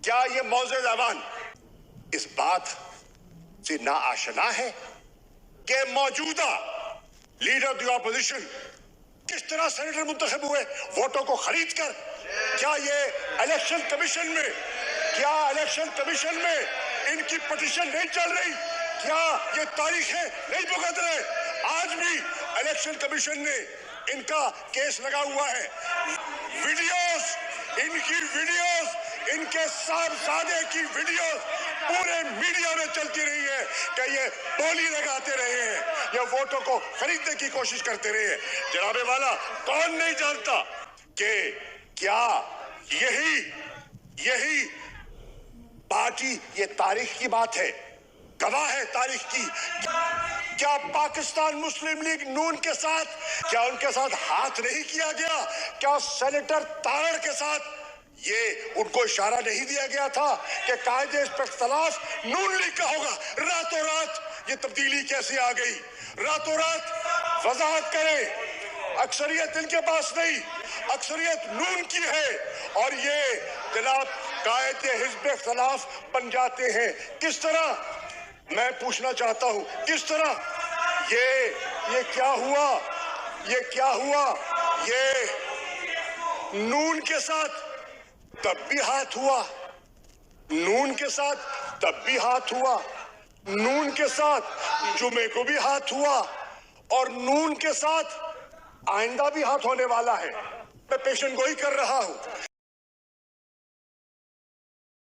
क्या ये मौज़े ज़बान इस बात से ना आशना है कि मौजूदा लीडर ऑफ द ऑपोजिशन किस तरह सेनेटर मुंतखब हुए वोटों को खरीद कर? क्या ये इलेक्शन कमीशन में इनकी पिटीशन नहीं चल रही? क्या ये तारीखें नहीं भुगत रहे? आज भी इलेक्शन कमीशन ने इनका केस लगा हुआ है। इनके साहबजादे की वीडियोस पूरे मीडिया में चलती रही है कि ये बोली लगाते रहे हैं, ये वोटों को खरीदने की कोशिश करते रहे हैं। जनाबे वाला, कौन नहीं जानता कि क्या यही पार्टी, ये तारीख की बात है, गवाह है तारीख की। क्या पाकिस्तान मुस्लिम लीग नून के साथ, क्या उनके साथ हाथ नहीं किया गया? क्या सेनेटर तारड़ के साथ ये उनको इशारा नहीं दिया गया था कि कायदे इस पर इख्तिलाफ नून लीग का होगा? रातों रात ये तब्दीली कैसे आ गई? रातों रात वजाहत करें। अक्सरियत इनके पास नहीं, अक्सरियत नून की है और ये जनाब कायदे हिज़्ब इख्तिलाफ बन जाते हैं। किस तरह, मैं पूछना चाहता हूं, किस तरह ये क्या हुआ? ये नून के साथ तब भी हाथ हुआ, नून के साथ तब भी हाथ हुआ, नून के साथ जुमे को भी हाथ हुआ और नून के साथ आइंदा भी हाथ होने वाला है। मैं पेशन गोई कर रहा हूं।